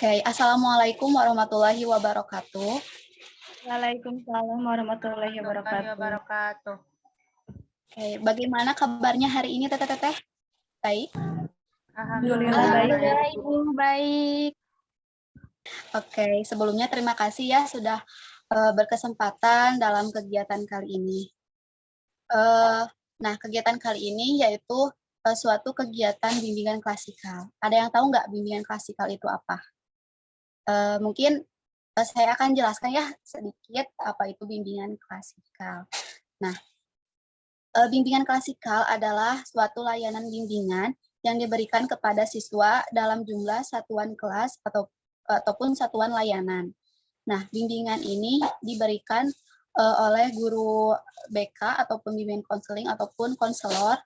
Oke, Assalamualaikum warahmatullahi wabarakatuh. Waalaikumsalam warahmatullahi wabarakatuh. Oke, bagaimana kabarnya hari ini, Teteh? Baik? Alhamdulillah baik. Ibu, baik. Oke, sebelumnya terima kasih ya sudah berkesempatan dalam kegiatan kali ini. Nah, kegiatan kali ini yaitu suatu kegiatan bimbingan klasikal. Ada yang tahu nggak bimbingan klasikal itu apa? Mungkin saya akan jelaskan ya sedikit apa itu bimbingan klasikal. Nah, bimbingan klasikal adalah suatu layanan bimbingan yang diberikan kepada siswa dalam jumlah satuan kelas ataupun satuan layanan. Nah, bimbingan ini diberikan oleh guru BK atau pembimbing konseling ataupun konselor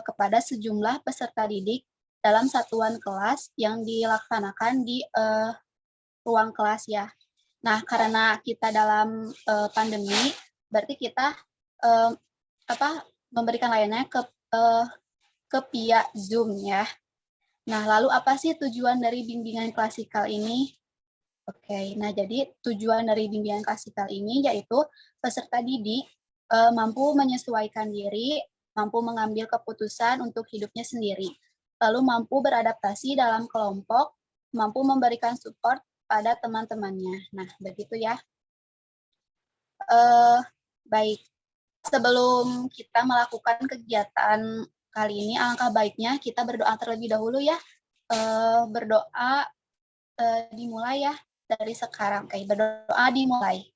kepada sejumlah peserta didik dalam satuan kelas yang dilaksanakan di ruang kelas ya. Nah, karena kita dalam pandemi, berarti kita memberikan layanannya ke via Zoom ya. Nah, lalu apa sih tujuan dari bimbingan klasikal ini? Oke, nah jadi tujuan dari bimbingan klasikal ini yaitu peserta didik mampu menyesuaikan diri, mampu mengambil keputusan untuk hidupnya sendiri, lalu mampu beradaptasi dalam kelompok, mampu memberikan support pada teman-temannya. Nah, begitu ya. Baik, sebelum kita melakukan kegiatan kali ini, alangkah baiknya kita berdoa terlebih dahulu ya. Berdoa dimulai ya dari sekarang. Oke, berdoa dimulai.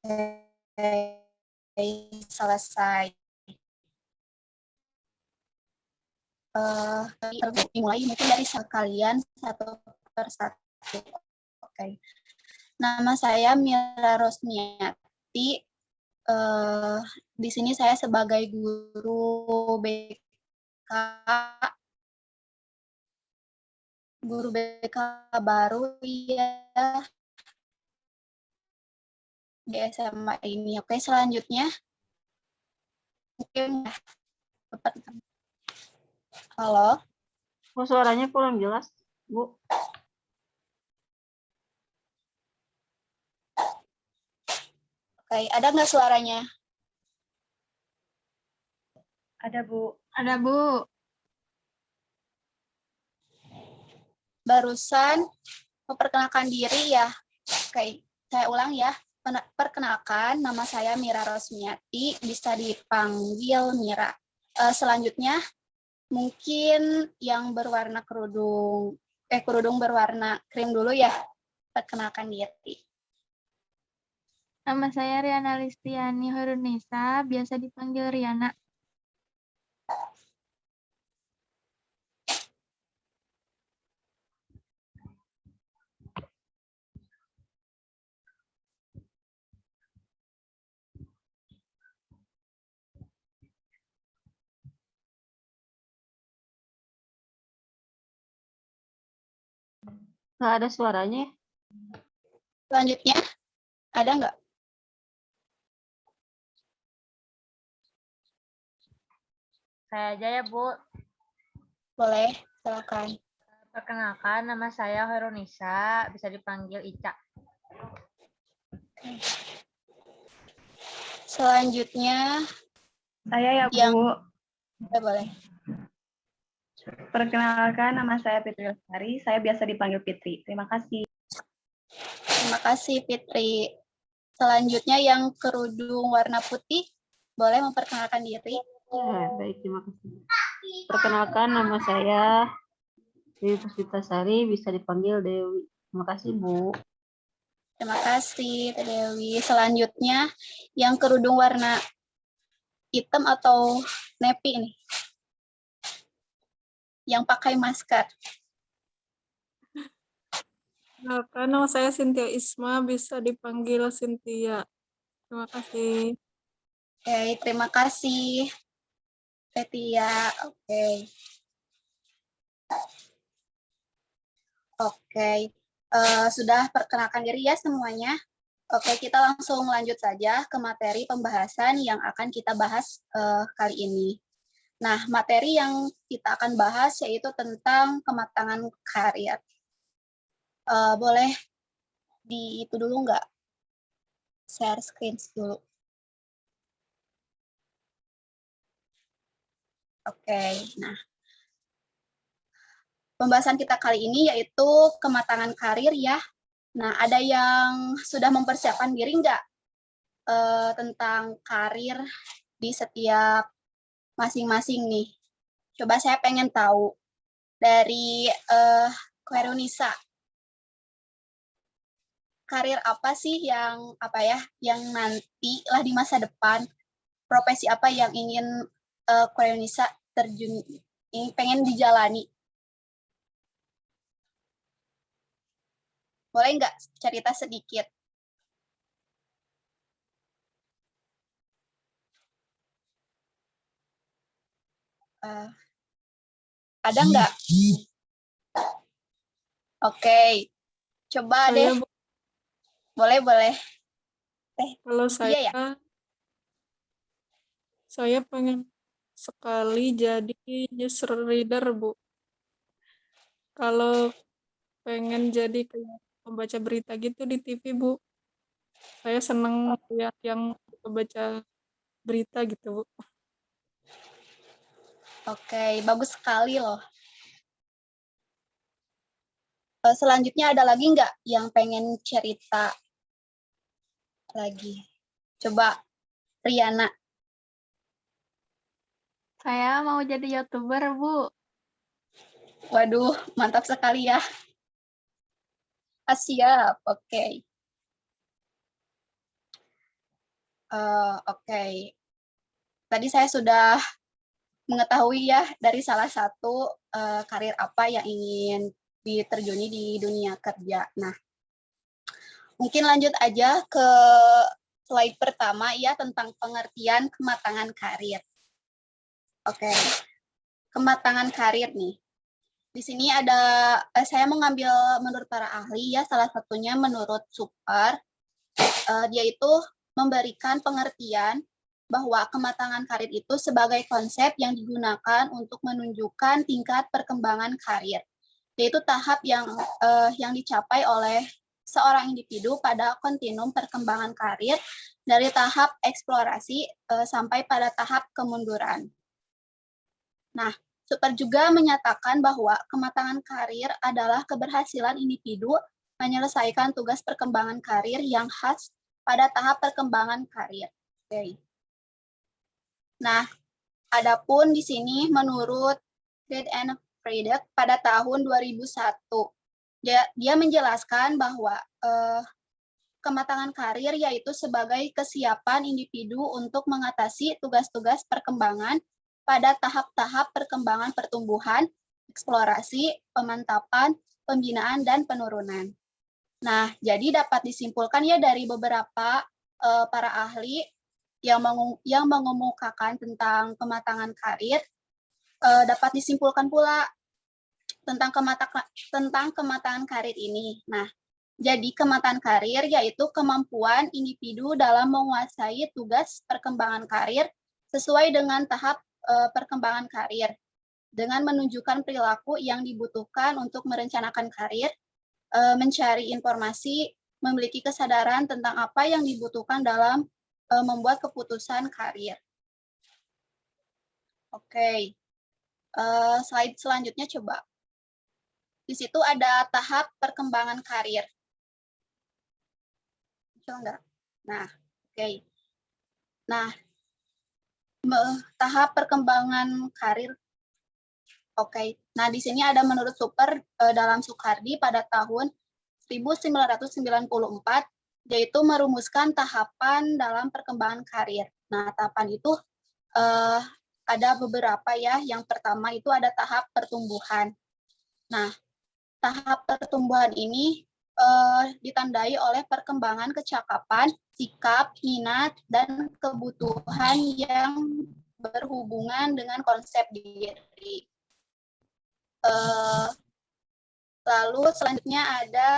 Oke, selesai. Dimulai mungkin dari kalian satu persatu. Oke. Nama saya Mira Rosniati. Di sini saya sebagai guru BK baru ya di SMA ini. Oke, selanjutnya mungkin halo. Oh, suaranya kurang jelas, Bu. Oke, ada nggak suaranya? Ada, Bu. Ada, Bu. Barusan memperkenalkan diri ya. Oke, saya ulang ya. Perkenalkan, nama saya Mira Rosmiati, bisa dipanggil Mira. Selanjutnya, mungkin yang berwarna kerudung berwarna krim dulu ya. Perkenalkan diri. Nama saya Riana Listiani Horunisa, biasa dipanggil Riana. Nggak ada suaranya. Selanjutnya, ada nggak? Saya aja ya, Bu. Boleh, silakan. Perkenalkan, nama saya Horunisa, bisa dipanggil Ica. Selanjutnya, Saya ya, yang Bu. boleh. Perkenalkan, nama saya Fitri Lestari. Saya biasa dipanggil Fitri. Terima kasih. Terima kasih, Fitri. Selanjutnya yang kerudung warna putih, boleh memperkenalkan diri. Baik, terima kasih. Perkenalkan, nama saya Dewi Puspitasari, bisa dipanggil Dewi. Terima kasih, Bu. Terima kasih, Teh Dewi. Selanjutnya, yang kerudung warna hitam atau navy ini, yang pakai masker. Nama saya Cynthia Isma, bisa dipanggil Cynthia. Terima kasih. Oke, terima kasih, Petia. Oke. Oke, sudah perkenalkan diri ya semuanya. Oke, kita langsung lanjut saja ke materi pembahasan yang akan kita bahas kali ini. Nah, materi yang kita akan bahas yaitu tentang kematangan karir. Boleh di itu dulu nggak? Share screen dulu. Oke, nah. Pembahasan kita kali ini yaitu kematangan karir ya. Nah, ada yang sudah mempersiapkan diri nggak tentang karir di setiap masing-masing nih? Coba saya pengen tahu dari Khairunisa. Karir apa sih yang nanti lah di masa depan, profesi apa yang ingin Khairunisa pengen dijalani? Boleh nggak cerita sedikit? Ada nggak? Oke, coba Saya, deh. Bu, Boleh. kalau Iya ya? saya pengen sekali jadi news reader, Bu. Kalau pengen jadi kayak pembaca berita gitu di TV, Bu. Saya seneng lihat yang pembaca berita gitu, Bu. Oke, bagus sekali loh. Selanjutnya ada lagi nggak yang pengen cerita lagi? Coba, Riana. Saya mau jadi YouTuber, Bu. Waduh, mantap sekali ya. Siap, oke. Oke. Tadi saya sudah mengetahui ya dari salah satu karir apa yang ingin diterjuni di dunia kerja. Nah, mungkin lanjut aja ke slide pertama ya tentang pengertian kematangan karir. Oke, kematangan karir nih. Di sini ada, saya mengambil menurut para ahli ya, salah satunya menurut Super, dia itu memberikan pengertian bahwa kematangan karir itu sebagai konsep yang digunakan untuk menunjukkan tingkat perkembangan karir, yaitu tahap yang dicapai oleh seorang individu pada kontinum perkembangan karir dari tahap eksplorasi sampai pada tahap kemunduran. Nah, Super juga menyatakan bahwa kematangan karir adalah keberhasilan individu menyelesaikan tugas perkembangan karir yang khas pada tahap perkembangan karir. Oke. Nah, adapun di sini menurut Reed and Friedrich pada tahun 2001, dia menjelaskan bahwa kematangan karir yaitu sebagai kesiapan individu untuk mengatasi tugas-tugas perkembangan pada tahap-tahap perkembangan pertumbuhan, eksplorasi, pemantapan, pembinaan, dan penurunan. Nah, jadi dapat disimpulkan ya dari beberapa para ahli yang mengemukakan tentang kematangan karir, dapat disimpulkan pula tentang kematangan karir ini. Nah, jadi kematangan karir yaitu kemampuan individu dalam menguasai tugas perkembangan karir sesuai dengan tahap perkembangan karir, dengan menunjukkan perilaku yang dibutuhkan untuk merencanakan karir, mencari informasi, memiliki kesadaran tentang apa yang dibutuhkan dalam membuat keputusan karir. Oke, slide selanjutnya coba. Di situ ada tahap perkembangan karir. Enggak? Nah, oke. Nah, tahap perkembangan karir. Oke. Nah, di sini ada menurut Super dalam Soekardi pada tahun 1994, yaitu merumuskan tahapan dalam perkembangan karir. Nah, tahapan itu ada beberapa ya. Yang pertama itu ada tahap pertumbuhan. Nah, tahap pertumbuhan ini ditandai oleh perkembangan kecakapan, sikap, minat, dan kebutuhan yang berhubungan dengan konsep diri. Lalu selanjutnya ada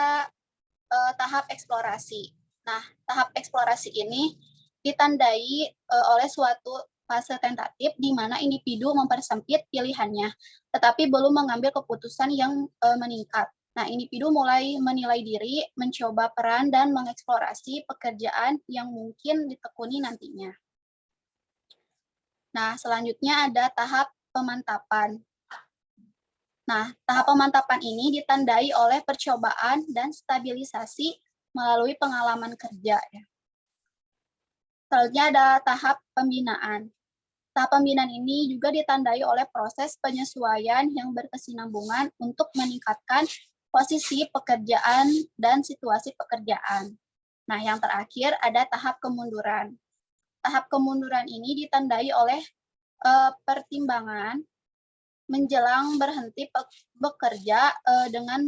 tahap eksplorasi. Nah, tahap eksplorasi ini ditandai oleh suatu fase tentatif di mana individu mempersempit pilihannya, tetapi belum mengambil keputusan yang meningkat. Nah, individu mulai menilai diri, mencoba peran, dan mengeksplorasi pekerjaan yang mungkin ditekuni nantinya. Nah, selanjutnya ada tahap pemantapan. Nah, tahap pemantapan ini ditandai oleh percobaan dan stabilisasi melalui pengalaman kerja. Selanjutnya ada tahap pembinaan. Tahap pembinaan ini juga ditandai oleh proses penyesuaian yang berkesinambungan untuk meningkatkan posisi pekerjaan dan situasi pekerjaan. Nah, yang terakhir ada tahap kemunduran. Tahap kemunduran ini ditandai oleh pertimbangan menjelang berhenti bekerja dengan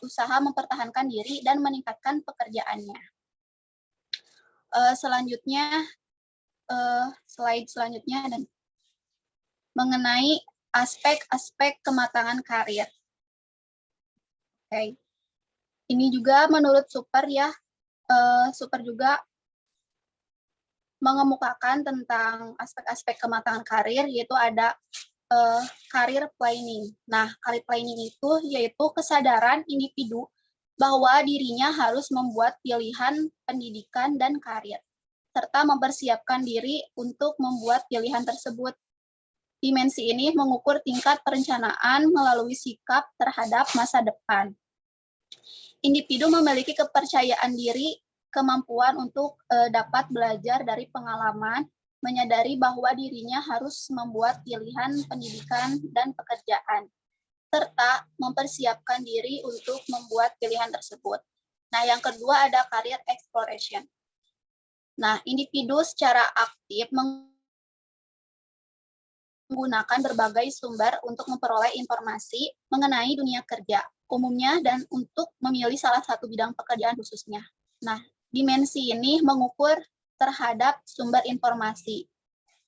usaha mempertahankan diri dan meningkatkan pekerjaannya. Selanjutnya, slide selanjutnya dan mengenai aspek-aspek kematangan karir. Oke, ini juga menurut Super ya, Super juga mengemukakan tentang aspek-aspek kematangan karir, yaitu ada career planning. Nah, career planning itu yaitu kesadaran individu bahwa dirinya harus membuat pilihan pendidikan dan karir, serta mempersiapkan diri untuk membuat pilihan tersebut. Dimensi ini mengukur tingkat perencanaan melalui sikap terhadap masa depan. Individu memiliki kepercayaan diri, kemampuan untuk dapat belajar dari pengalaman, menyadari bahwa dirinya harus membuat pilihan pendidikan dan pekerjaan, serta mempersiapkan diri untuk membuat pilihan tersebut. Nah, yang kedua ada career exploration. Nah, individu secara aktif menggunakan berbagai sumber untuk memperoleh informasi mengenai dunia kerja umumnya dan untuk memilih salah satu bidang pekerjaan khususnya. Nah, dimensi ini mengukur terhadap sumber informasi.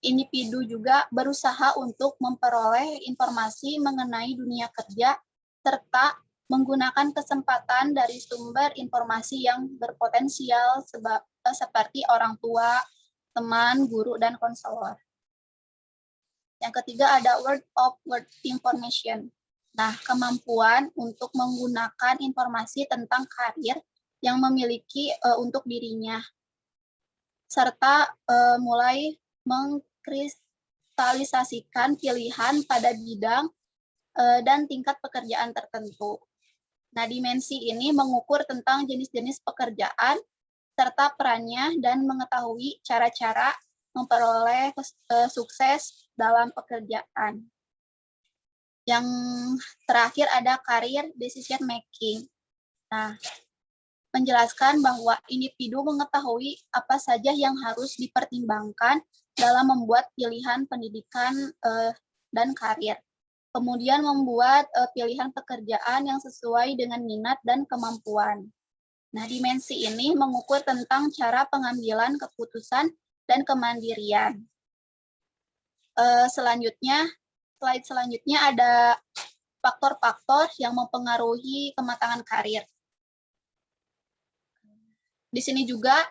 Individu juga berusaha untuk memperoleh informasi mengenai dunia kerja serta menggunakan kesempatan dari sumber informasi yang berpotensial seperti orang tua, teman, guru, dan konselor. Yang ketiga ada word of word information. Nah, kemampuan untuk menggunakan informasi tentang karir yang memiliki untuk dirinya, serta mulai mengkristalisasikan pilihan pada bidang dan tingkat pekerjaan tertentu. Nah, dimensi ini mengukur tentang jenis-jenis pekerjaan, serta perannya dan mengetahui cara-cara memperoleh sukses dalam pekerjaan. Yang terakhir ada career decision making. Nah, menjelaskan bahwa individu mengetahui apa saja yang harus dipertimbangkan dalam membuat pilihan pendidikan dan karir. Kemudian membuat pilihan pekerjaan yang sesuai dengan minat dan kemampuan. Nah, dimensi ini mengukur tentang cara pengambilan keputusan dan kemandirian. Slide selanjutnya ada faktor-faktor yang mempengaruhi kematangan karir. Di sini juga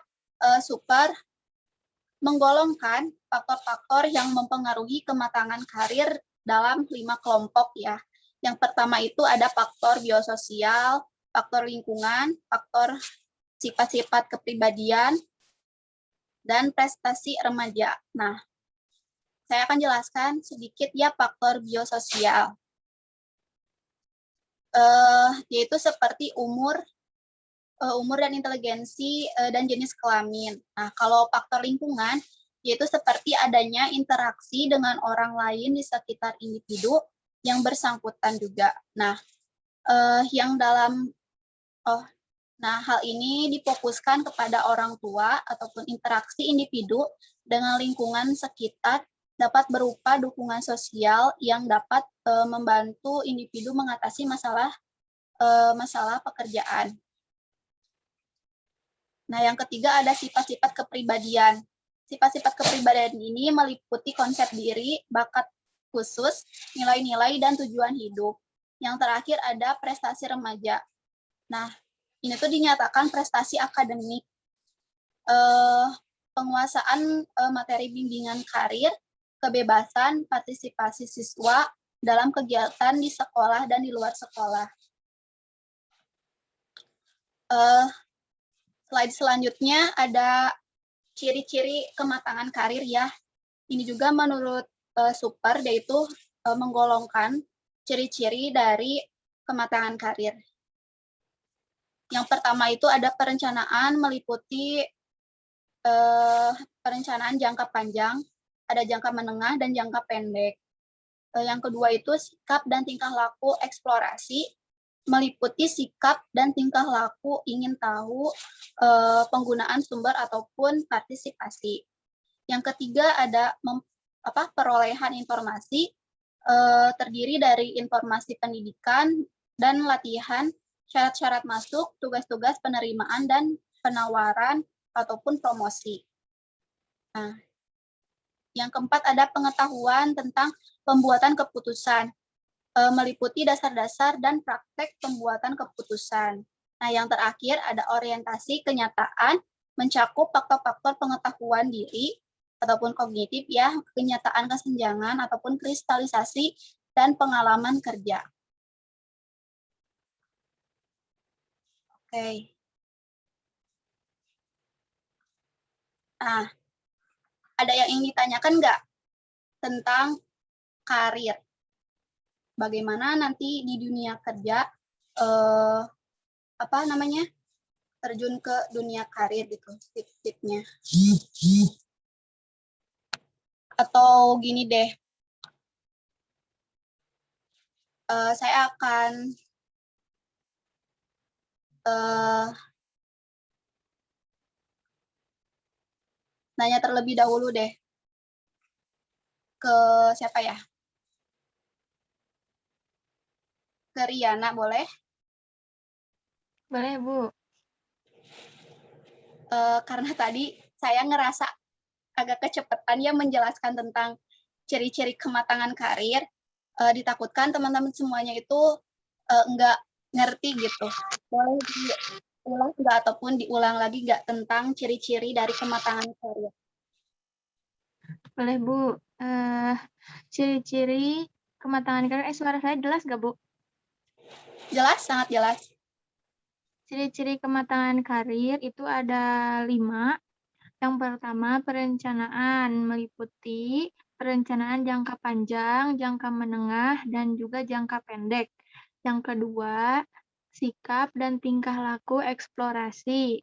Super menggolongkan faktor-faktor yang mempengaruhi kematangan karir dalam 5 kelompok ya. Yang pertama itu ada faktor biososial, faktor lingkungan, faktor sifat-sifat kepribadian, dan prestasi remaja. Nah, saya akan jelaskan sedikit ya faktor biososial, yaitu seperti umur dan inteligensi dan jenis kelamin. Nah, kalau faktor lingkungan, yaitu seperti adanya interaksi dengan orang lain di sekitar individu yang bersangkutan juga. Nah, hal ini difokuskan kepada orang tua ataupun interaksi individu dengan lingkungan sekitar dapat berupa dukungan sosial yang dapat membantu individu mengatasi masalah pekerjaan. Nah, yang ketiga ada sifat-sifat kepribadian. Sifat-sifat kepribadian ini meliputi konsep diri, bakat khusus, nilai-nilai, dan tujuan hidup. Yang terakhir ada prestasi remaja. Nah, ini tuh dinyatakan prestasi akademik, penguasaan materi bimbingan karir, kebebasan partisipasi siswa dalam kegiatan di sekolah dan di luar sekolah. Slide selanjutnya ada ciri-ciri kematangan karir ya. Ini juga menurut Super, yaitu menggolongkan ciri-ciri dari kematangan karir. Yang pertama itu ada perencanaan meliputi perencanaan jangka panjang, ada jangka menengah dan jangka pendek. Yang kedua itu sikap dan tingkah laku eksplorasi, meliputi sikap dan tingkah laku ingin tahu, penggunaan sumber ataupun partisipasi. Yang ketiga ada perolehan informasi, terdiri dari informasi pendidikan dan latihan, syarat-syarat masuk, tugas-tugas penerimaan dan penawaran ataupun promosi. Nah, yang keempat ada pengetahuan tentang pembuatan keputusan, meliputi dasar-dasar dan praktek pembuatan keputusan. Nah, yang terakhir ada orientasi kenyataan, mencakup faktor-faktor pengetahuan diri ataupun kognitif ya, kenyataan kesenjangan ataupun kristalisasi dan pengalaman kerja. Oke. Nah, ada yang ingin ditanyakan nggak tentang karir? Bagaimana nanti di dunia kerja terjun ke dunia karir gitu, tip-tipnya. Atau gini deh, saya akan nanya terlebih dahulu deh ke siapa ya? Ke Riana, boleh? Boleh, Bu. Karena tadi saya ngerasa agak kecepatan ya menjelaskan tentang ciri-ciri kematangan karir, ditakutkan teman-teman semuanya itu nggak ngerti gitu. Boleh diulang nggak ataupun diulang lagi nggak tentang ciri-ciri dari kematangan karir? Boleh, Bu. Ciri-ciri kematangan karir. Suara saya jelas nggak, Bu? Jelas, sangat jelas. Ciri-ciri kematangan karir itu ada 5. Yang pertama, perencanaan meliputi perencanaan jangka panjang, jangka menengah, dan juga jangka pendek. Yang kedua, sikap dan tingkah laku eksplorasi,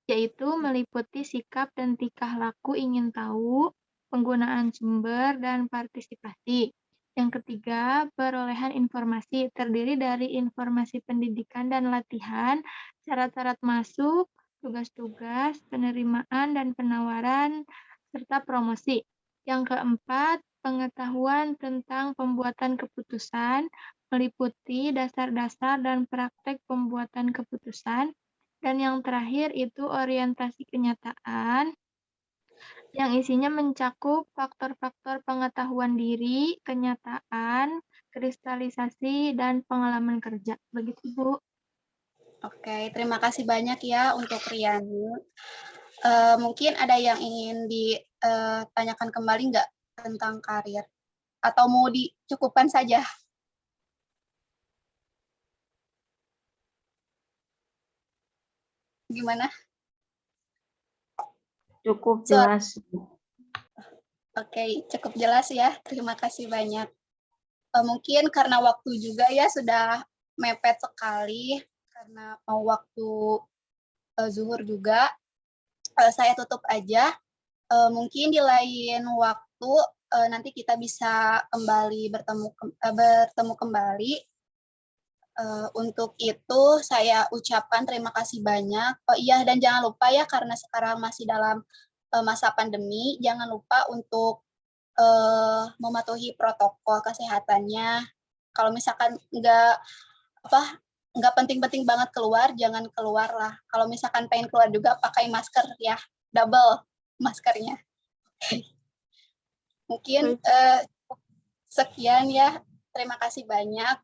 yaitu meliputi sikap dan tingkah laku ingin tahu, penggunaan sumber, dan partisipasi. Yang ketiga, perolehan informasi terdiri dari informasi pendidikan dan latihan, syarat-syarat masuk, tugas-tugas, penerimaan dan penawaran, serta promosi. Yang keempat, pengetahuan tentang pembuatan keputusan, meliputi dasar-dasar dan praktek pembuatan keputusan. Dan yang terakhir itu orientasi kenyataan, yang isinya mencakup faktor-faktor pengetahuan diri, kenyataan, kristalisasi, dan pengalaman kerja. Begitu, Bu. Oke, terima kasih banyak ya untuk Riani. Mungkin ada yang ingin ditanyakan kembali nggak tentang karir? Atau mau dicukupkan saja? Gimana? Cukup jelas. Oke, cukup jelas ya. Terima kasih banyak. Mungkin karena waktu juga ya sudah mepet sekali, karena mau waktu zuhur juga, saya tutup aja. Mungkin di lain waktu nanti kita bisa kembali bertemu kembali. Untuk itu saya ucapkan terima kasih banyak. Oh iya, dan jangan lupa ya, karena sekarang masih dalam masa pandemi, jangan lupa untuk mematuhi protokol kesehatannya. Kalau misalkan nggak penting-penting banget keluar, jangan keluar lah. Kalau misalkan pengen keluar juga pakai masker ya, double maskernya. Mungkin sekian ya. Terima kasih banyak.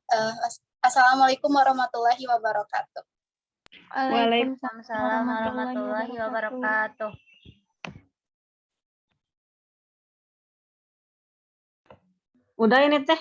Assalamualaikum warahmatullahi wabarakatuh. Waalaikumsalam Waalaikumsalam warahmatullahi warahmatullahi wabarakatuh. wabarakatuh. Udah ini teh.